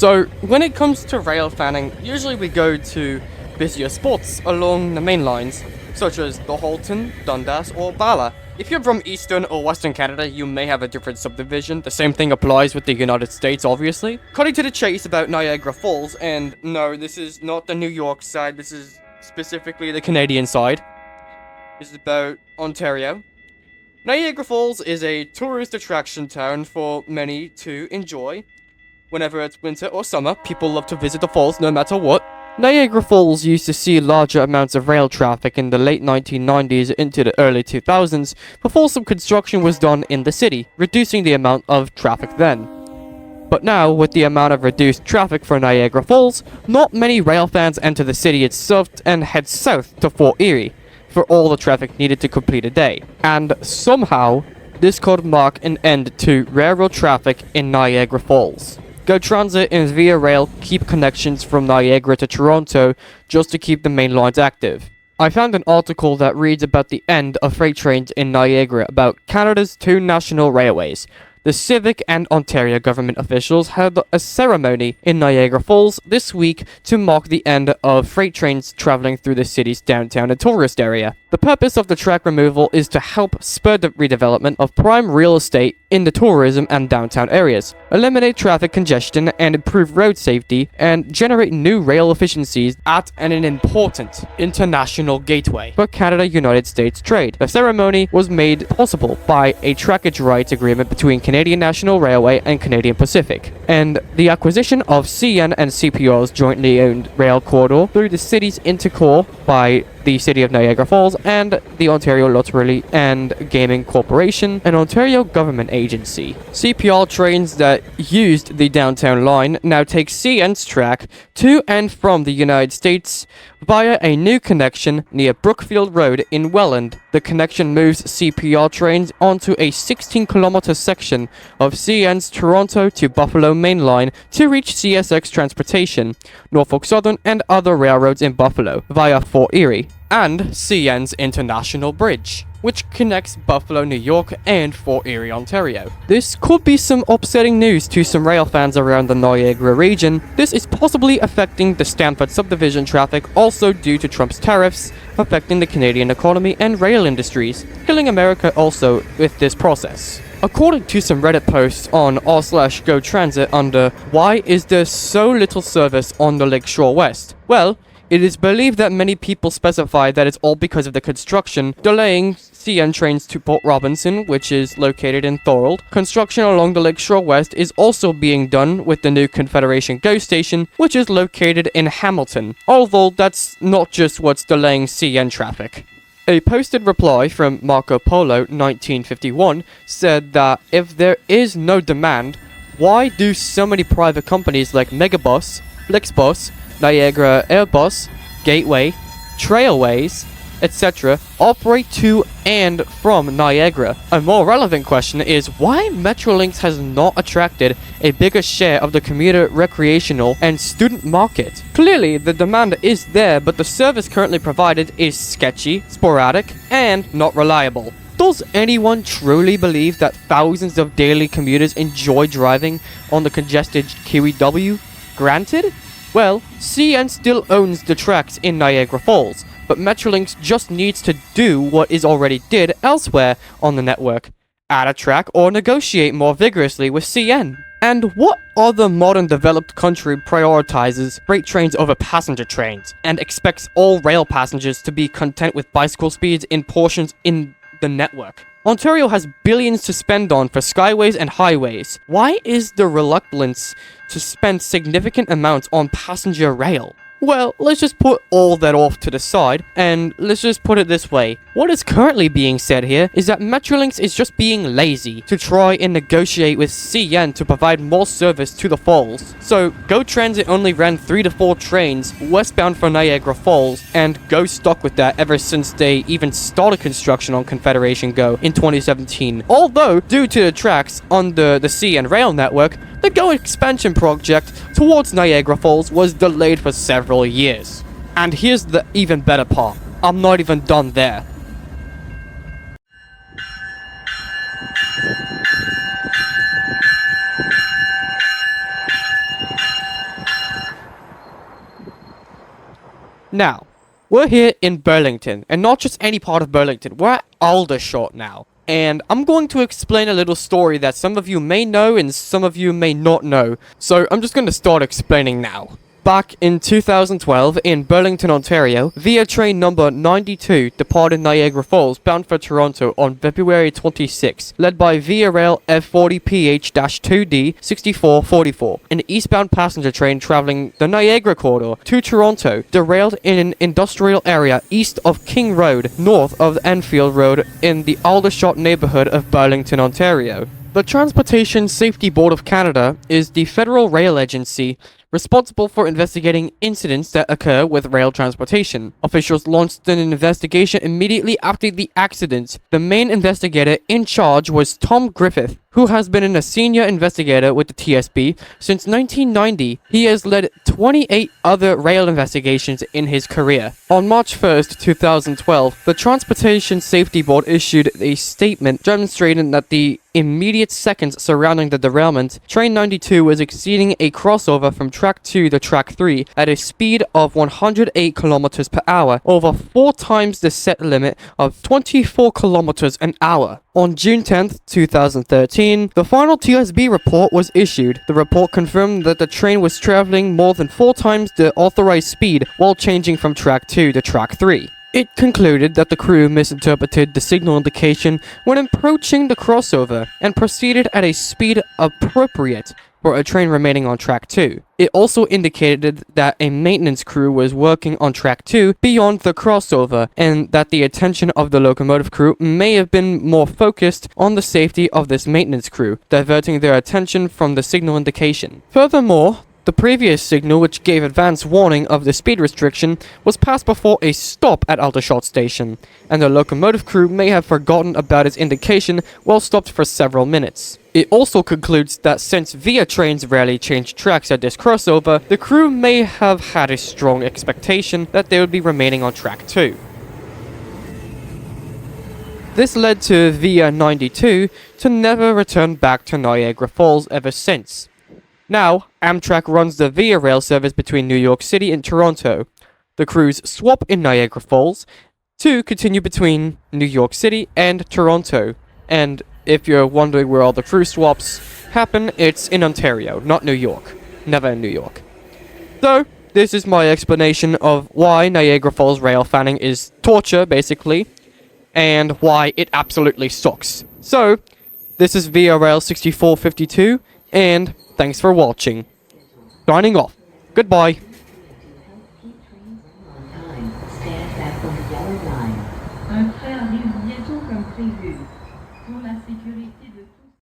So, when it comes to rail fanning, usually we go to busier spots along the main lines, such as the Halton, Dundas, or Bala. If you're from Eastern or Western Canada, you may have a different subdivision. The same thing applies with the United States, obviously. Cutting to the chase about Niagara Falls, and no, this is not the New York side, this is specifically the Canadian side. This is about Ontario. Niagara Falls is a tourist attraction town for many to enjoy. Whenever it's winter or summer, people love to visit the falls no matter what. Niagara Falls used to see larger amounts of rail traffic in the late 1990s into the early 2000s before some construction was done in the city, reducing the amount of traffic then. But now, with the amount of reduced traffic for Niagara Falls, not many rail fans enter the city itself and head south to Fort Erie for all the traffic needed to complete a day. And somehow, this could mark an end to railroad traffic in Niagara Falls. Go Transit and Via Rail keep connections from Niagara to Toronto just to keep the main lines active. I found an article that reads about the end of freight trains in Niagara about Canada's two national railways. The Civic and Ontario government officials held a ceremony in Niagara Falls this week to mark the end of freight trains traveling through the city's downtown and tourist area. The purpose of the track removal is to help spur the redevelopment of prime real estate in the tourism and downtown areas, eliminate traffic congestion and improve road safety, and generate new rail efficiencies at an important international gateway for Canada-United States trade. The ceremony was made possible by a trackage rights agreement between Canadian National Railway and Canadian Pacific, and the acquisition of CN and CPR's jointly owned rail corridor through the city's intercore by the City of Niagara Falls and the Ontario Lottery and Gaming Corporation, an Ontario government agency. CPR trains that used the downtown line now take CN's track to and from the United States via a new connection near Brookfield Road in Welland. The connection moves CPR trains onto a 16-kilometer section of CN's Toronto to Buffalo main line to reach CSX Transportation, Norfolk Southern and other railroads in Buffalo via Fort Erie, and CN's International Bridge, which connects Buffalo, New York and Fort Erie, Ontario. This could be some upsetting news to some rail fans around the Niagara region. This is possibly affecting the Stamford subdivision traffic, also due to Trump's tariffs affecting the Canadian economy and rail industries, killing America also with this process. According to some Reddit posts on r/GoTransit under "Why is there so little service on the Lakeshore West?" Well, it is believed that many people specify that it's all because of the construction, delaying CN trains to Port Robinson, which is located in Thorold. Construction along the Lakeshore West is also being done with the new Confederation GO station, which is located in Hamilton, although that's not just what's delaying CN traffic. A posted reply from Marco Polo 1951 said that if there is no demand, why do so many private companies like Megabus, Flixbus, Niagara Airbus, Gateway, Trailways, etc. operate to and from Niagara? A more relevant question is why Metrolinx has not attracted a bigger share of the commuter, recreational, and student market. Clearly, the demand is there, but the service currently provided is sketchy, sporadic, and not reliable. Does anyone truly believe that thousands of daily commuters enjoy driving on the congested QEW? Granted? Well, CN still owns the tracks in Niagara Falls, but Metrolinx just needs to do what is already did elsewhere on the network. Add a track or negotiate more vigorously with CN. And what other modern developed country prioritizes freight trains over passenger trains and expects all rail passengers to be content with bicycle speeds in portions in the network? Ontario has billions to spend on for skyways and highways. Why is the reluctance to spend significant amounts on passenger rail? Well, let's just put all that off to the side, and let's just put it this way. What is currently being said here is that Metrolinx is just being lazy to try and negotiate with CN to provide more service to the falls. So, GO Transit only ran 3 to 4 trains westbound for Niagara Falls, and GO stuck with that ever since they even started construction on Confederation GO in 2017. Although, due to the tracks under the CN rail network, the GO expansion project towards Niagara Falls was delayed for several years. And here's the even better part. I'm not even done there. Now, we're here in Burlington, and not just any part of Burlington, we're at Aldershot now. And I'm going to explain a little story that some of you may know and some of you may not know. So I'm just going to start explaining now. Back in 2012, in Burlington, Ontario, via train number 92 departed Niagara Falls bound for Toronto on February 26, led by Via Rail F40PH-2D 6444, an eastbound passenger train traveling the Niagara corridor to Toronto, derailed in an industrial area east of King Road, north of Enfield Road in the Aldershot neighborhood of Burlington, Ontario. The Transportation Safety Board of Canada is the federal rail agency responsible for investigating incidents that occur with rail transportation. Officials launched an investigation immediately after the accident. The main investigator in charge was Tom Griffith, who has been a senior investigator with the TSB since 1990. He has led 28 other rail investigations in his career. On March 1st, 2012, the Transportation Safety Board issued a statement demonstrating that the immediate seconds surrounding the derailment, Train 92 was exceeding a crossover from Track 2 to Track 3 at a speed of 108 kilometers per hour, over 4 times the set limit of 24 kilometers an hour. On June 10th, 2013, the final TSB report was issued. The report confirmed that the train was traveling more than 4 times the authorized speed while changing from Track 2 to Track 3. It concluded that the crew misinterpreted the signal indication when approaching the crossover and proceeded at a speed appropriate for a train remaining on Track 2. It also indicated that a maintenance crew was working on Track 2 beyond the crossover, and that the attention of the locomotive crew may have been more focused on the safety of this maintenance crew, diverting their attention from the signal indication. Furthermore, the previous signal, which gave advance warning of the speed restriction, was passed before a stop at Aldershot Station, and the locomotive crew may have forgotten about its indication while stopped for several minutes. It also concludes that since Via trains rarely change tracks at this crossover, the crew may have had a strong expectation that they would be remaining on Track 2. This led to Via 92 to never return back to Niagara Falls ever since. Now, Amtrak runs the Via Rail service between New York City and Toronto. The crews swap in Niagara Falls to continue between New York City and Toronto. And if you're wondering where all the crew swaps happen, it's in Ontario, not New York. Never in New York. So, this is my explanation of why Niagara Falls rail fanning is torture, basically, and why it absolutely sucks. So, this is Via Rail 6452, and thanks for watching. Signing off. Goodbye. Un train arrive bientôt comme prévu. Pour la sécurité.